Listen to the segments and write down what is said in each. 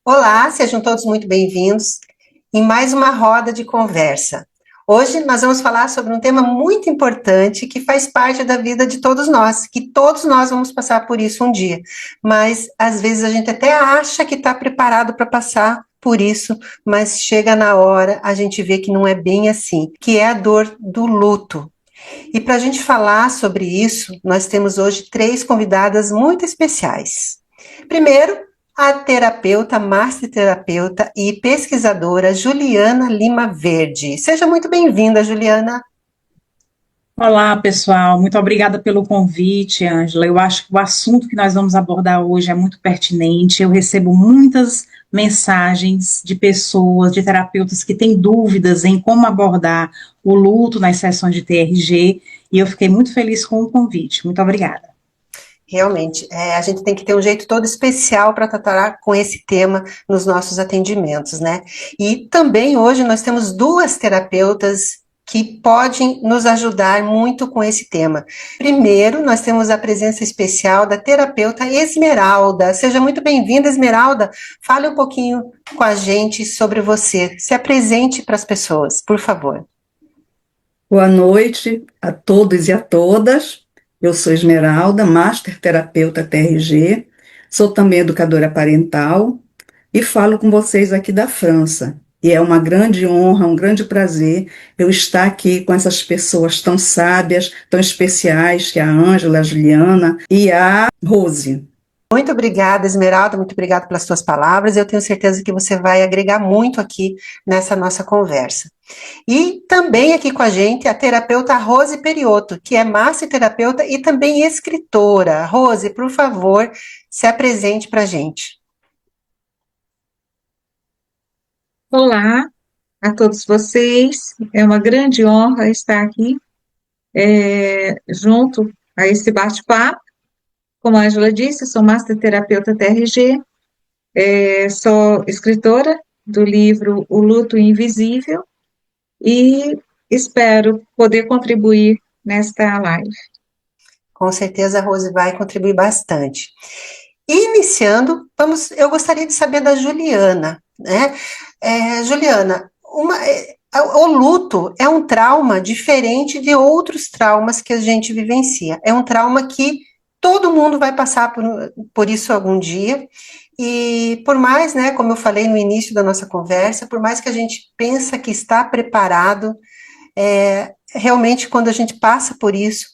Olá, sejam todos muito bem-vindos em mais uma roda de conversa. Hoje nós vamos falar sobre um tema muito importante que faz parte da vida de todos nós, que todos nós vamos passar por isso um dia, mas às vezes a gente até acha que está preparado para passar por isso, mas chega na hora, a gente vê que não é bem assim, que é a dor do luto. E para a gente falar sobre isso, nós temos hoje três convidadas muito especiais. Primeiro, a terapeuta, massoterapeuta e pesquisadora Juliana Lima Verde. Seja muito bem-vinda, Juliana. Olá, pessoal. Muito obrigada pelo convite, Ângela. Eu acho que o assunto que nós vamos abordar hoje é muito pertinente. Eu recebo muitas mensagens de pessoas, de terapeutas que têm dúvidas em como abordar o luto nas sessões de TRG, e eu fiquei muito feliz com o convite. Muito obrigada. Realmente, a gente tem que ter um jeito todo especial para tratar com esse tema nos nossos atendimentos, né? E também hoje nós temos duas terapeutas que podem nos ajudar muito com esse tema. Primeiro, nós temos a presença especial da terapeuta Esmeralda. Seja muito bem-vinda, Esmeralda. Fale um pouquinho com a gente sobre você. Se apresente para as pessoas, por favor. Boa noite a todos e a todas. Eu sou Esmeralda, Master Terapeuta TRG, sou também educadora parental e falo com vocês aqui da França. E é uma grande honra, um grande prazer eu estar aqui com essas pessoas tão sábias, tão especiais, que é a Ângela, a Juliana e a Rose. Muito obrigada, Esmeralda, muito obrigada pelas suas palavras. Eu tenho certeza que você vai agregar muito aqui nessa nossa conversa. E também aqui com a gente a terapeuta Rose Periotto, que é massoterapeuta e também escritora. Rose, por favor, se apresente para a gente. Olá a todos vocês, é uma grande honra estar aqui junto a esse bate-papo. Como a Ângela disse, eu sou massoterapeuta TRG, sou escritora do livro O Luto Invisível e espero poder contribuir nesta live. Com certeza a Rose vai contribuir bastante. Iniciando, eu gostaria de saber da Juliana, né? Juliana, o luto é um trauma diferente de outros traumas que a gente vivencia. É um trauma que todo mundo vai passar por isso algum dia. E por mais, né, como eu falei no início da nossa conversa, por mais que a gente pensa que está preparado, realmente quando a gente passa por isso,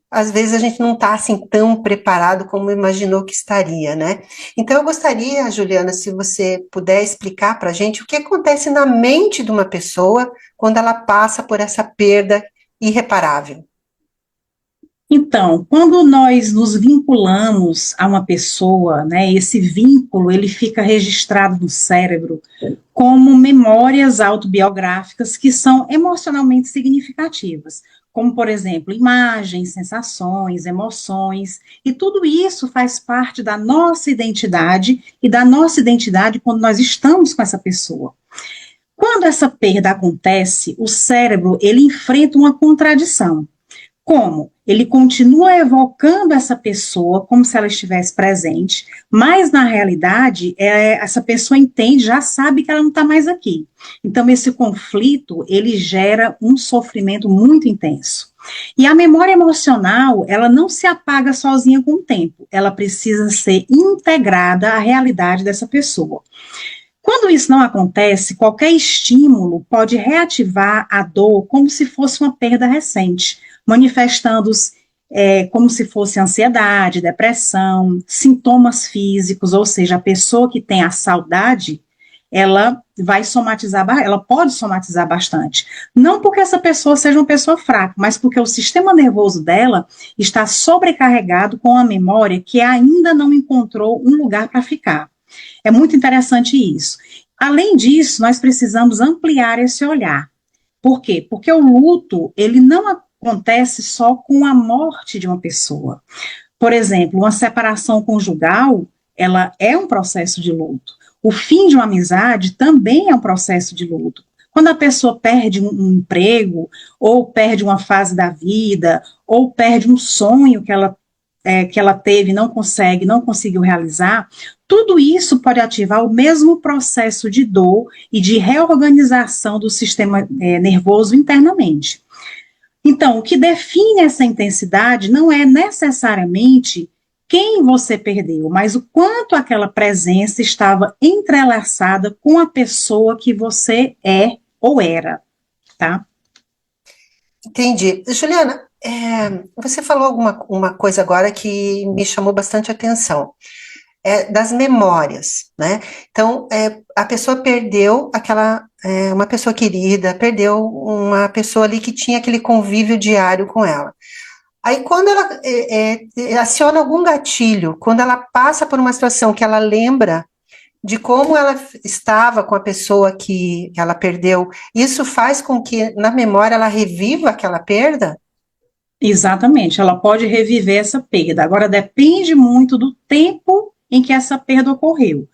às vezes a gente não está assim tão preparado como imaginou que estaria, né? Então eu gostaria, Juliana, se você puder explicar para a gente o que acontece na mente de uma pessoa quando ela passa por essa perda irreparável. Então, quando nós nos vinculamos a uma pessoa, né, esse vínculo ele fica registrado no cérebro como memórias autobiográficas que são emocionalmente significativas, como, por exemplo, imagens, sensações, emoções, e tudo isso faz parte da nossa identidade e da nossa identidade quando nós estamos com essa pessoa. Quando essa perda acontece, o cérebro ele enfrenta uma contradição. Como? Ele continua evocando essa pessoa como se ela estivesse presente, mas na realidade essa pessoa entende, já sabe que ela não está mais aqui. Então esse conflito ele gera um sofrimento muito intenso. E a memória emocional ela não se apaga sozinha com o tempo, ela precisa ser integrada à realidade dessa pessoa. Quando isso não acontece, qualquer estímulo pode reativar a dor como se fosse uma perda recente, manifestando-se como se fosse ansiedade, depressão, sintomas físicos, ou seja, a pessoa que tem a saudade, ela vai somatizar, ela pode somatizar bastante. Não porque essa pessoa seja uma pessoa fraca, mas porque o sistema nervoso dela está sobrecarregado com a memória que ainda não encontrou um lugar para ficar. É muito interessante isso. Além disso, nós precisamos ampliar esse olhar. Por quê? Porque o luto, ele não acontece só com a morte de uma pessoa. Por exemplo, uma separação conjugal, ela é um processo de luto. O fim de uma amizade também é um processo de luto. Quando a pessoa perde um emprego, ou perde uma fase da vida, ou perde um sonho que ela que ela teve não conseguiu realizar, tudo isso pode ativar o mesmo processo de dor e de reorganização do sistema nervoso internamente. Então, o que define essa intensidade não é necessariamente quem você perdeu, mas o quanto aquela presença estava entrelaçada com a pessoa que você é ou era, tá? Entendi. Juliana, você falou uma coisa agora que me chamou bastante atenção, das memórias, né? Então, a pessoa perdeu uma pessoa querida, perdeu uma pessoa ali que tinha aquele convívio diário com ela. Aí, quando ela aciona algum gatilho, quando ela passa por uma situação que ela lembra de como ela estava com a pessoa que ela perdeu, isso faz com que, na memória, ela reviva aquela perda? Exatamente, ela pode reviver essa perda. Agora, depende muito do tempo em que essa perda ocorreu.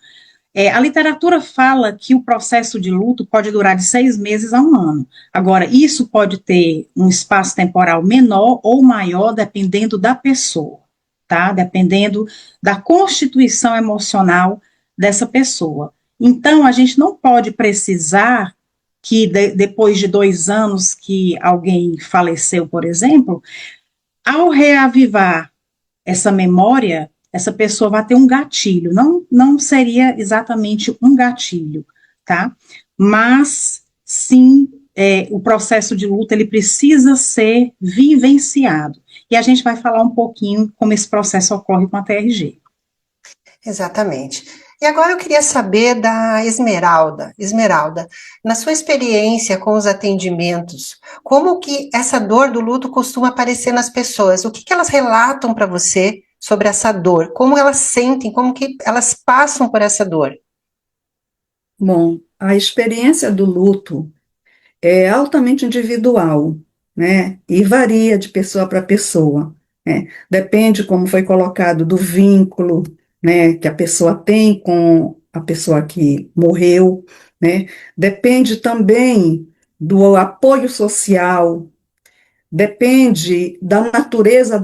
A literatura fala que o processo de luto pode durar de 6 meses a 1 ano. Agora, isso pode ter um espaço temporal menor ou maior, dependendo da pessoa, tá? Dependendo da constituição emocional dessa pessoa. Então, a gente não pode precisar que depois de 2 anos que alguém faleceu, por exemplo, ao reavivar essa memória, essa pessoa vai ter um gatilho. Não seria exatamente um gatilho, tá? Mas, sim, o processo de luto, ele precisa ser vivenciado. E a gente vai falar um pouquinho como esse processo ocorre com a TRG. Exatamente. E agora eu queria saber da Esmeralda. Esmeralda, na sua experiência com os atendimentos, como que essa dor do luto costuma aparecer nas pessoas? O que que elas relatam para você sobre essa dor? Como elas sentem? Como que elas passam por essa dor? Bom, a experiência do luto é altamente individual, né? E varia de pessoa para pessoa, né? Depende, como foi colocado, do vínculo, né, que a pessoa tem com a pessoa que morreu, né? Depende também do apoio social, depende da natureza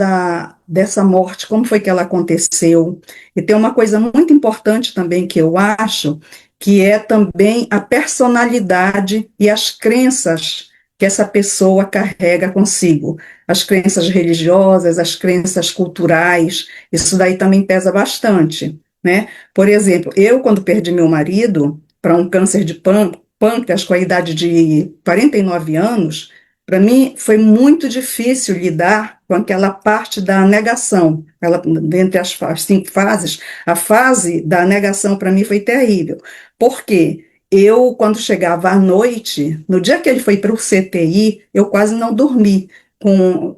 dessa morte, como foi que ela aconteceu. E tem uma coisa muito importante também que eu acho, que é também a personalidade e as crenças que essa pessoa carrega consigo. As crenças religiosas, as crenças culturais, isso daí também pesa bastante, né? Por exemplo, eu, quando perdi meu marido para um câncer de pâncreas com a idade de 49 anos, para mim, foi muito difícil lidar com aquela parte da negação. Dentre as 5 fases, a fase da negação para mim foi terrível. Por quê? Eu, quando chegava à noite, no dia que ele foi para o CTI, eu quase não dormi,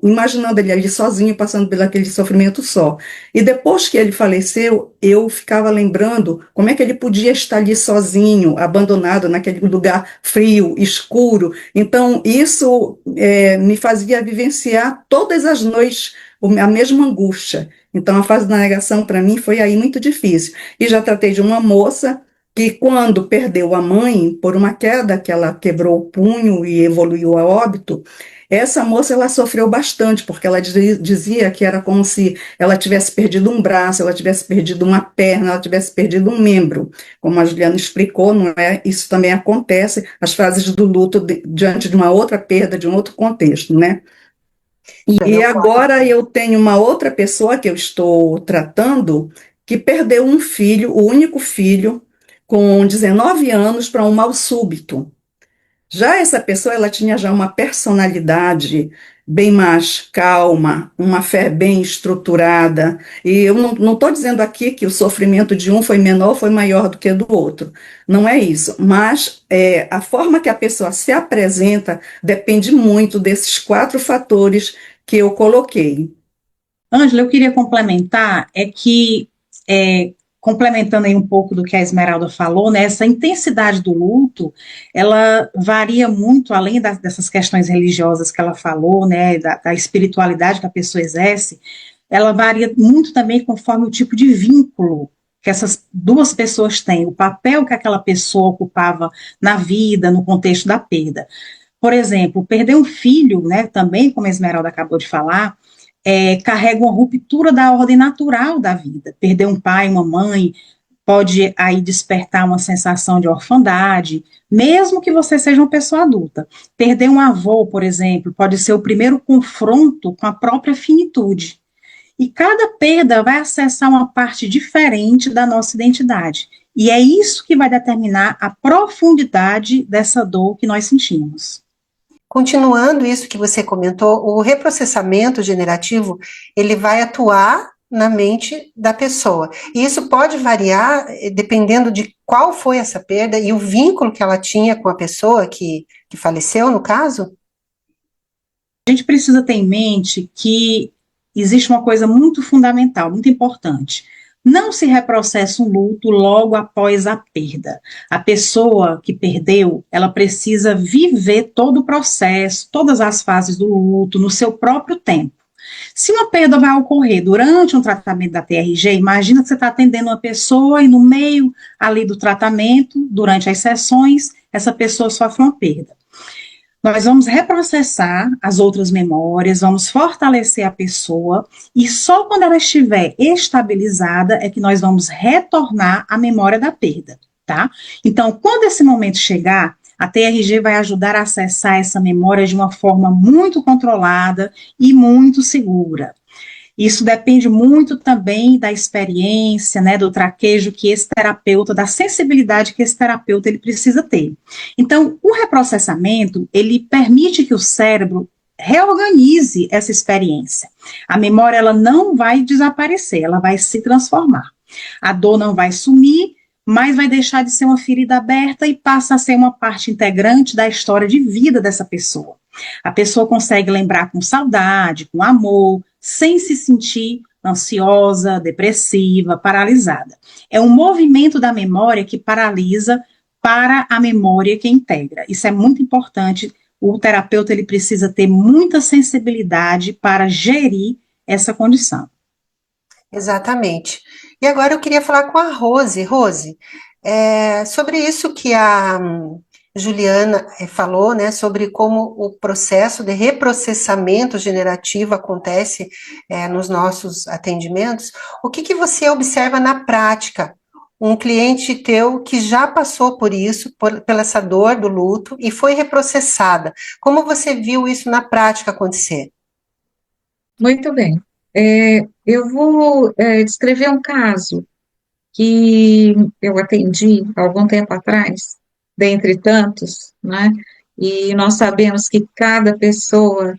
imaginando ele ali sozinho, passando por aquele sofrimento só. E depois que ele faleceu, eu ficava lembrando como é que ele podia estar ali sozinho, abandonado naquele lugar frio, escuro. Então, isso me fazia vivenciar todas as noites a mesma angústia. Então, a fase da negação, para mim, foi aí muito difícil. E já tratei de uma moça que, quando perdeu a mãe, por uma queda que ela quebrou o punho e evoluiu a óbito, essa moça, ela sofreu bastante, porque ela dizia que era como se ela tivesse perdido um braço, ela tivesse perdido uma perna, ela tivesse perdido um membro. Como a Juliana explicou, não é? Isso também acontece, as fases do luto diante de uma outra perda, de um outro contexto, né? E agora eu tenho uma outra pessoa que eu estou tratando, que perdeu um filho, o único filho, com 19 anos, para um mal súbito. Já essa pessoa, ela tinha já uma personalidade bem mais calma, uma fé bem estruturada, e eu não estou dizendo aqui que o sofrimento de um foi menor, foi maior do que do outro, não é isso, mas a forma que a pessoa se apresenta depende muito desses 4 fatores que eu coloquei. Ângela, eu queria complementar, complementando aí um pouco do que a Esmeralda falou, né, essa intensidade do luto, ela varia muito, além dessas questões religiosas que ela falou, né, da espiritualidade que a pessoa exerce, ela varia muito também conforme o tipo de vínculo que essas 2 pessoas têm, o papel que aquela pessoa ocupava na vida, no contexto da perda. Por exemplo, perder um filho, né, também, como a Esmeralda acabou de falar, carrega uma ruptura da ordem natural da vida. Perder um pai, uma mãe, pode aí despertar uma sensação de orfandade, mesmo que você seja uma pessoa adulta. Perder um avô, por exemplo, pode ser o primeiro confronto com a própria finitude. E cada perda vai acessar uma parte diferente da nossa identidade. E é isso que vai determinar a profundidade dessa dor que nós sentimos. Continuando isso que você comentou, o reprocessamento generativo, ele vai atuar na mente da pessoa. E isso pode variar dependendo de qual foi essa perda e o vínculo que ela tinha com a pessoa que faleceu, no caso? A gente precisa ter em mente que existe uma coisa muito fundamental, muito importante. Não se reprocessa um luto logo após a perda. A pessoa que perdeu, ela precisa viver todo o processo, todas as fases do luto, no seu próprio tempo. Se uma perda vai ocorrer durante um tratamento da TRG, imagina que você está atendendo uma pessoa e no meio ali do tratamento, durante as sessões, essa pessoa sofre uma perda. Nós vamos reprocessar as outras memórias, vamos fortalecer a pessoa e só quando ela estiver estabilizada é que nós vamos retornar à memória da perda, tá? Então, quando esse momento chegar, a TRG vai ajudar a acessar essa memória de uma forma muito controlada e muito segura. Isso depende muito também da experiência, né, do traquejo que esse terapeuta, da sensibilidade que esse terapeuta ele precisa ter. Então, o reprocessamento, ele permite que o cérebro reorganize essa experiência. A memória, ela não vai desaparecer, ela vai se transformar. A dor não vai sumir, mas vai deixar de ser uma ferida aberta e passa a ser uma parte integrante da história de vida dessa pessoa. A pessoa consegue lembrar com saudade, com amor, sem se sentir ansiosa, depressiva, paralisada. É um movimento da memória que paralisa para a memória que integra. Isso é muito importante. O terapeuta ele precisa ter muita sensibilidade para gerir essa condição. Exatamente. E agora eu queria falar com a Rose. Rose, sobre isso que a Juliana falou, né, sobre como o processo de reprocessamento generativo acontece nos nossos atendimentos, o que você observa na prática? Um cliente teu que já passou por isso, pela essa dor do luto, e foi reprocessada. Como você viu isso na prática acontecer? Muito bem. Eu vou descrever um caso que eu atendi há algum tempo atrás, dentre tantos, né? E nós sabemos que cada pessoa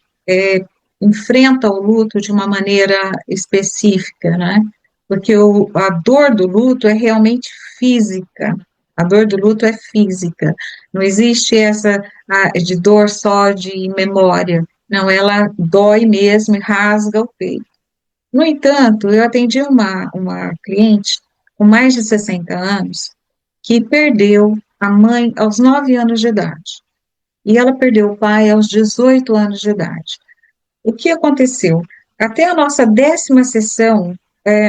enfrenta o luto de uma maneira específica, né? Porque a dor do luto é realmente física. A dor do luto é física. Não existe essa de dor só de memória. Não, ela dói mesmo e rasga o peito. No entanto, eu atendi uma cliente com mais de 60 anos que perdeu a mãe aos 9 anos de idade. E ela perdeu o pai aos 18 anos de idade. O que aconteceu? Até a nossa 10ª sessão,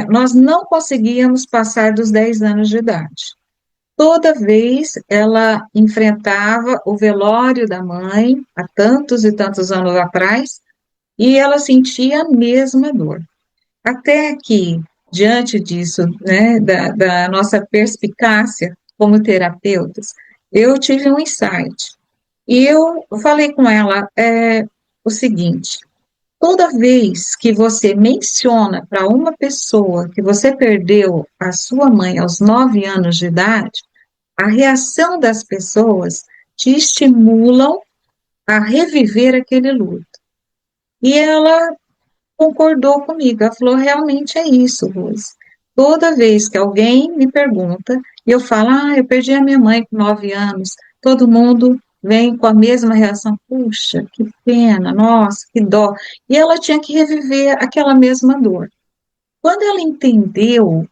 nós não conseguíamos passar dos 10 anos de idade. Toda vez ela enfrentava o velório da mãe, há tantos e tantos anos atrás, e ela sentia a mesma dor. Até que, diante disso, né, da nossa perspicácia como terapeutas, eu tive um insight. E eu falei com ela o seguinte: toda vez que você menciona para uma pessoa que você perdeu a sua mãe aos 9 anos de idade, a reação das pessoas te estimulam a reviver aquele luto. E ela concordou comigo, ela falou, realmente é isso, Rose. Toda vez que alguém me pergunta, e eu falo, eu perdi a minha mãe com 9 anos, todo mundo vem com a mesma reação, puxa, que pena, nossa, que dó. E ela tinha que reviver aquela mesma dor. Quando ela entendeu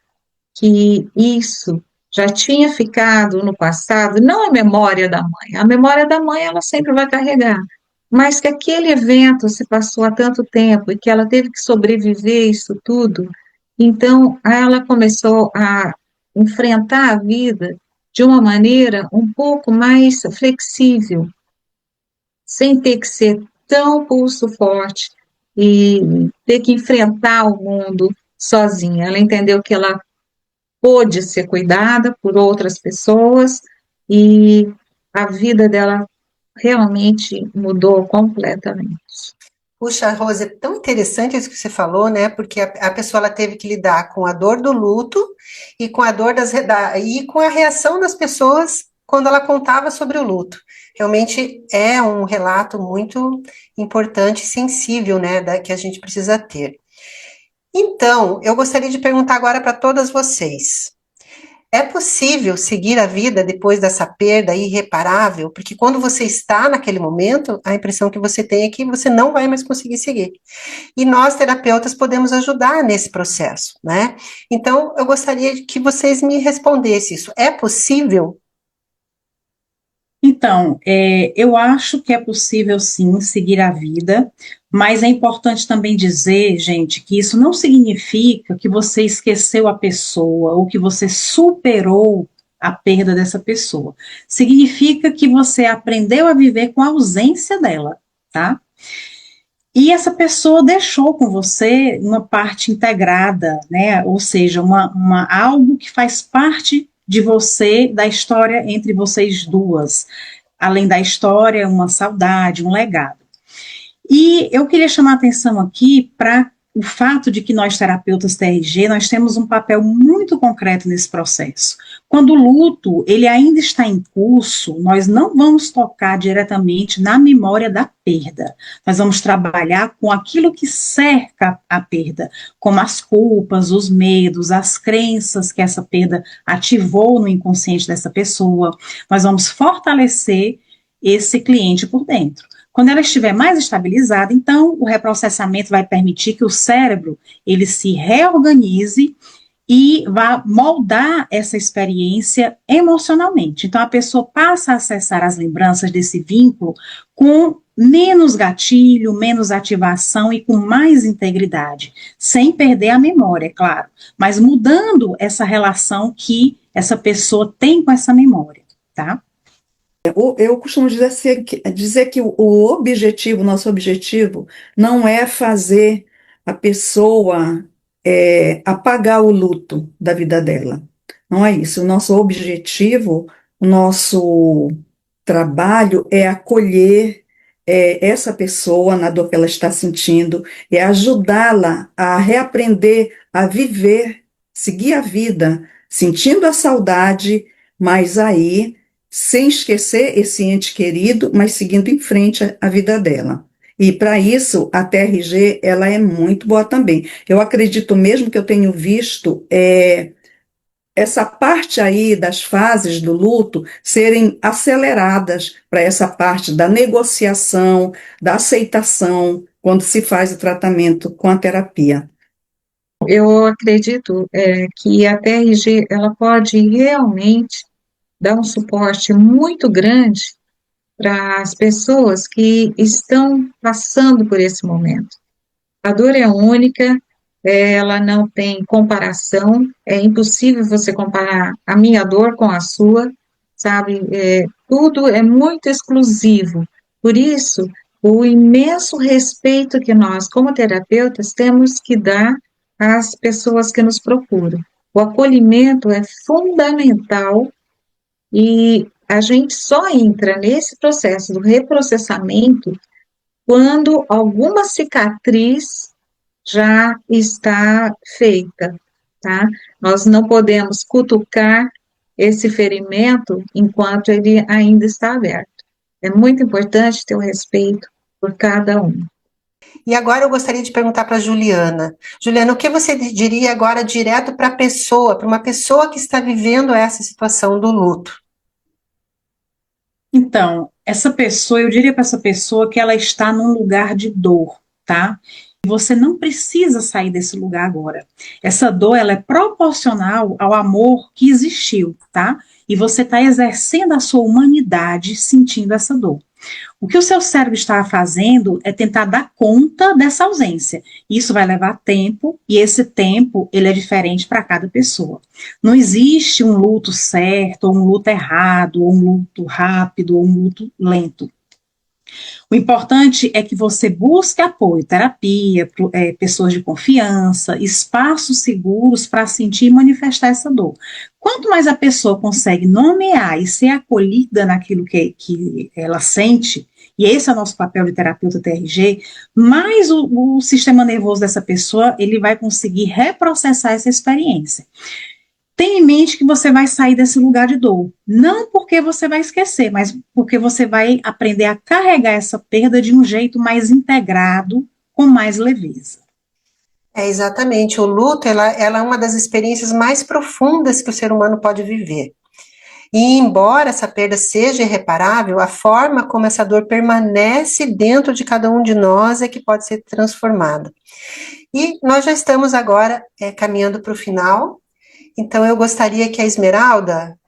que isso já tinha ficado no passado, não a memória da mãe ela sempre vai carregar, mas que aquele evento se passou há tanto tempo e que ela teve que sobreviver isso tudo, então ela começou a enfrentar a vida de uma maneira um pouco mais flexível, sem ter que ser tão pulso forte, e ter que enfrentar o mundo sozinha. Ela entendeu que ela pôde ser cuidada por outras pessoas e a vida dela realmente mudou completamente. Puxa, Rose, é tão interessante isso que você falou, né? Porque a pessoa ela teve que lidar com a dor do luto e com a dor e com a reação das pessoas quando ela contava sobre o luto. Realmente é um relato muito importante e sensível, né? Que a gente precisa ter. Então, eu gostaria de perguntar agora para todas vocês. É possível seguir a vida depois dessa perda irreparável? Porque quando você está naquele momento, a impressão que você tem é que você não vai mais conseguir seguir. E nós, terapeutas, podemos ajudar nesse processo, né? Então, eu gostaria que vocês me respondessem isso. É possível? Então, eu acho que é possível sim seguir a vida, mas é importante também dizer, gente, que isso não significa que você esqueceu a pessoa ou que você superou a perda dessa pessoa. Significa que você aprendeu a viver com a ausência dela, tá? E essa pessoa deixou com você uma parte integrada, né? Ou seja, algo que faz parte de você, da história entre vocês duas. Além da história, uma saudade, um legado. E eu queria chamar a atenção aqui para o fato de que nós, terapeutas TRG, nós temos um papel muito concreto nesse processo. Quando o luto ele ainda está em curso, nós não vamos tocar diretamente na memória da perda. Nós vamos trabalhar com aquilo que cerca a perda, como as culpas, os medos, as crenças que essa perda ativou no inconsciente dessa pessoa. Nós vamos fortalecer esse cliente por dentro. Quando ela estiver mais estabilizada, então o reprocessamento vai permitir que o cérebro ele se reorganize e vá moldar essa experiência emocionalmente. Então a pessoa passa a acessar as lembranças desse vínculo com menos gatilho, menos ativação e com mais integridade, sem perder a memória, é claro, mas mudando essa relação que essa pessoa tem com essa memória, tá? Eu costumo dizer que o nosso objetivo, não é fazer a pessoa apagar o luto da vida dela. Não é isso. O nosso objetivo, o nosso trabalho é acolher essa pessoa na dor que ela está sentindo, é ajudá-la a reaprender a viver, seguir a vida, sentindo a saudade, mas aí sem esquecer esse ente querido, mas seguindo em frente a vida dela. E para isso, a TRG, ela é muito boa também. Eu acredito mesmo que eu tenho visto essa parte aí das fases do luto serem aceleradas para essa parte da negociação, da aceitação, quando se faz o tratamento com a terapia. Eu acredito que a TRG ela pode realmente dar um suporte muito grande para as pessoas que estão passando por esse momento. A dor é única, ela não tem comparação, é impossível você comparar a minha dor com a sua, sabe? Tudo é muito exclusivo. Por isso, o imenso respeito que nós, como terapeutas, temos que dar às pessoas que nos procuram. O acolhimento é fundamental e a gente só entra nesse processo do reprocessamento quando alguma cicatriz já está feita, tá? Nós não podemos cutucar esse ferimento enquanto ele ainda está aberto. É muito importante ter o respeito por cada um. E agora eu gostaria de perguntar para Juliana. Juliana, o que você diria agora direto para a pessoa, para uma pessoa que está vivendo essa situação do luto? Então, essa pessoa, eu diria para essa pessoa que ela está num lugar de dor, tá? Você não precisa sair desse lugar agora. Essa dor, ela é proporcional ao amor que existiu, tá? E você está exercendo a sua humanidade sentindo essa dor. O que o seu cérebro está fazendo é tentar dar conta dessa ausência. Isso vai levar tempo, e esse tempo ele é diferente para cada pessoa. Não existe um luto certo, ou um luto errado, ou um luto rápido, ou um luto lento. O importante é que você busque apoio, terapia, pessoas de confiança, espaços seguros para sentir e manifestar essa dor. Quanto mais a pessoa consegue nomear e ser acolhida naquilo que ela sente, e esse é o nosso papel de terapeuta TRG, mais o sistema nervoso dessa pessoa ele vai conseguir reprocessar essa experiência. Tenha em mente que você vai sair desse lugar de dor. Não porque você vai esquecer, mas porque você vai aprender a carregar essa perda de um jeito mais integrado, com mais leveza. É exatamente, o luto, ela é uma das experiências mais profundas que o ser humano pode viver. E embora essa perda seja irreparável, a forma como essa dor permanece dentro de cada um de nós é que pode ser transformada. E nós já estamos agora caminhando para o final. Então, eu gostaria que a Esmeralda,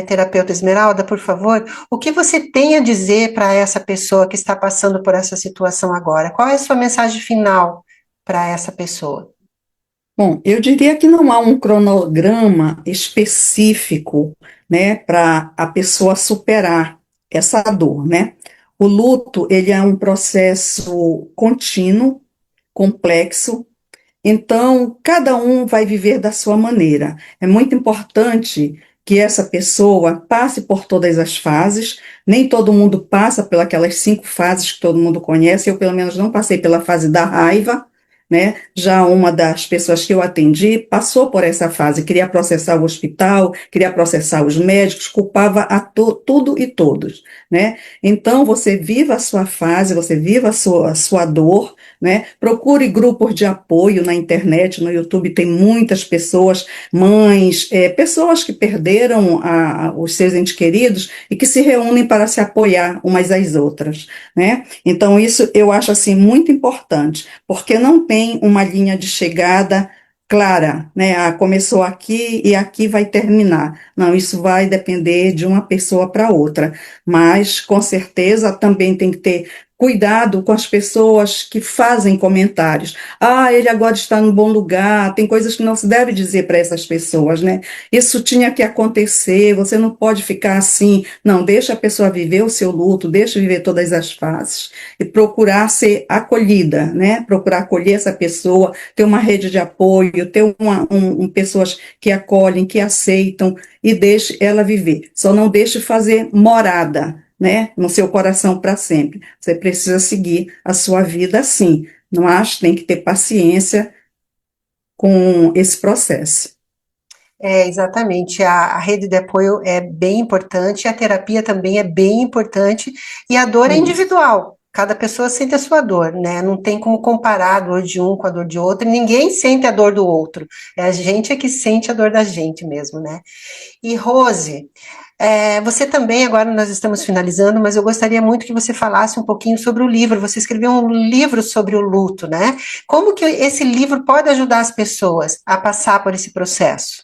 terapeuta Esmeralda, por favor, o que você tem a dizer para essa pessoa que está passando por essa situação agora? Qual é a sua mensagem final para essa pessoa? Bom, eu diria que não há um cronograma específico, né, para a pessoa superar essa dor, né? O luto, ele é um processo contínuo, complexo. Então, cada um vai viver da sua maneira. É muito importante que essa pessoa passe por todas as fases. Nem todo mundo passa pelas 5 fases que todo mundo conhece. Eu, pelo menos, não passei pela fase da raiva, né? Já uma das pessoas que eu atendi passou por essa fase, queria processar o hospital, queria processar os médicos, culpava tudo e todos, né? Então, você viva a sua fase, você viva a sua dor, né? Procure grupos de apoio na internet, no YouTube tem muitas pessoas, mães, pessoas que perderam os seus entes queridos e que se reúnem para se apoiar umas às outras, né? Então isso eu acho assim muito importante, porque não tem uma linha de chegada clara, né? Ah, começou aqui e aqui vai terminar. Não, isso vai depender de uma pessoa para outra, mas com certeza também tem que ter cuidado com as pessoas que fazem comentários. Ah, ele agora está num bom lugar. Tem coisas que não se deve dizer para essas pessoas, né? Isso tinha que acontecer, você não pode ficar assim. Não, deixa a pessoa viver o seu luto, deixa viver todas as fases e procurar ser acolhida, né? Procurar acolher essa pessoa, ter uma rede de apoio, ter pessoas que acolhem, que aceitam e deixe ela viver. Só não deixe fazer morada, né, no seu coração para sempre. Você precisa seguir a sua vida assim, mas tem que ter paciência com esse processo. Exatamente, a rede de apoio é bem importante, a terapia também é bem importante, e a dor é Isso. individual, cada pessoa sente a sua dor, né? Não tem como comparar a dor de um com a dor de outro, e ninguém sente a dor do outro, é a gente que sente a dor da gente mesmo, né? E Rose, você também, agora nós estamos finalizando, mas eu gostaria muito que você falasse um pouquinho sobre o livro. Você escreveu um livro sobre o luto, né? Como que esse livro pode ajudar as pessoas a passar por esse processo?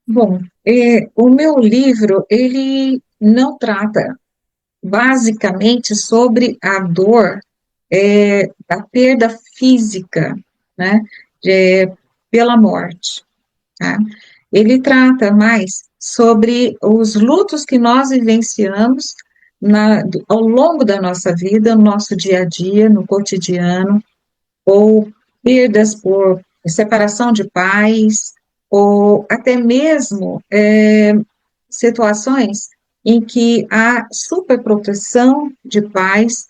Bom, o meu livro, ele não trata basicamente sobre a dor, da perda física, né, pela morte, tá? Ele trata mais sobre os lutos que nós vivenciamos ao longo da nossa vida, no nosso dia a dia, no cotidiano, ou perdas por separação de pais, ou até mesmo situações em que há superproteção de pais.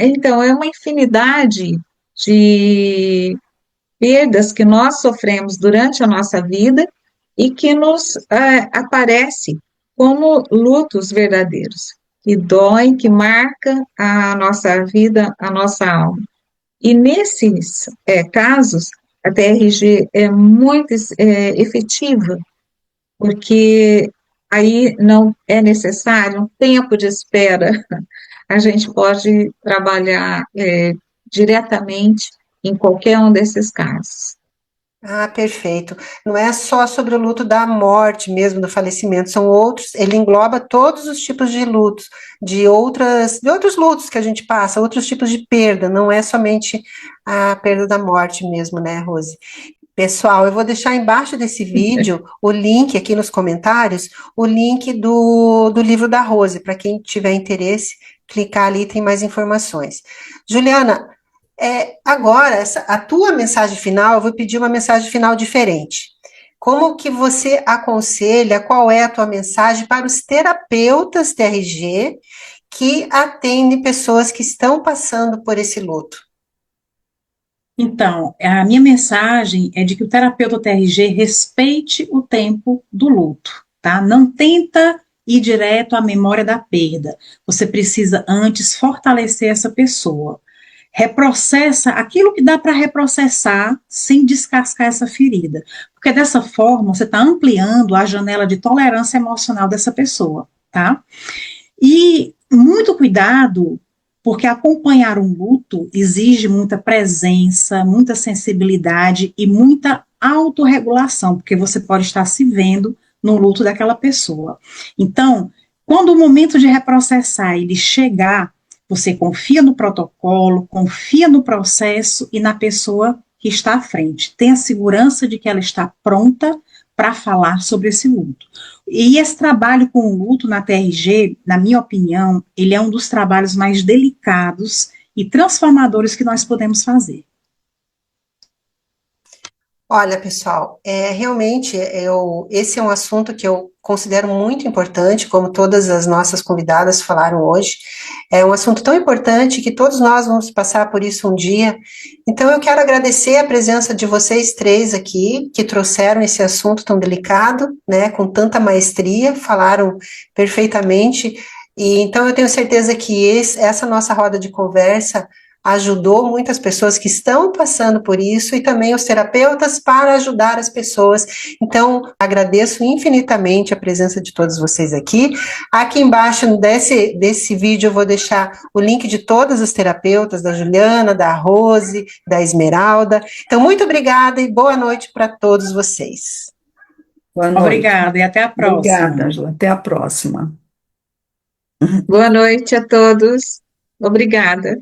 Então, é uma infinidade de perdas que nós sofremos durante a nossa vida e que nos aparece como lutos verdadeiros, que doem, que marcam a nossa vida, a nossa alma. E nesses casos, a TRG é muito efetiva, porque aí não é necessário um tempo de espera, a gente pode trabalhar diretamente em qualquer um desses casos. Ah, perfeito. Não é só sobre o luto da morte mesmo, do falecimento, são outros, ele engloba todos os tipos de lutos, de outros lutos que a gente passa, outros tipos de perda, não é somente a perda da morte mesmo, né, Rose? Pessoal, eu vou deixar embaixo desse vídeo o link aqui nos comentários, o link do livro da Rose, para quem tiver interesse, clicar ali, tem mais informações. Juliana, agora, a tua mensagem final, eu vou pedir uma mensagem final diferente. Como que você aconselha, qual é a tua mensagem para os terapeutas TRG que atendem pessoas que estão passando por esse luto? Então, a minha mensagem é de que o terapeuta TRG respeite o tempo do luto, tá? Não tenta ir direto à memória da perda. Você precisa antes fortalecer essa pessoa. Reprocessa aquilo que dá para reprocessar sem descascar essa ferida. Porque dessa forma você está ampliando a janela de tolerância emocional dessa pessoa, tá? E muito cuidado, porque acompanhar um luto exige muita presença, muita sensibilidade e muita autorregulação, porque você pode estar se vendo no luto daquela pessoa. Então, quando o momento de reprocessar ele chegar, você confia no protocolo, confia no processo e na pessoa que está à frente. Tenha segurança de que ela está pronta para falar sobre esse luto. E esse trabalho com o luto na TRG, na minha opinião, ele é um dos trabalhos mais delicados e transformadores que nós podemos fazer. Olha, pessoal, realmente esse é um assunto que eu considero muito importante, como todas as nossas convidadas falaram hoje. É um assunto tão importante que todos nós vamos passar por isso um dia. Então, eu quero agradecer a presença de vocês três aqui, que trouxeram esse assunto tão delicado, né, com tanta maestria, falaram perfeitamente. E então, eu tenho certeza que essa nossa roda de conversa ajudou muitas pessoas que estão passando por isso e também os terapeutas para ajudar as pessoas. Então, agradeço infinitamente a presença de todos vocês aqui. Aqui embaixo desse vídeo eu vou deixar o link de todas as terapeutas, da Juliana, da Rose, da Esmeralda. Então, muito obrigada e boa noite para todos vocês. Boa noite. Obrigada e até a próxima. Obrigada, Angela. Até a próxima. Boa noite a todos. Obrigada.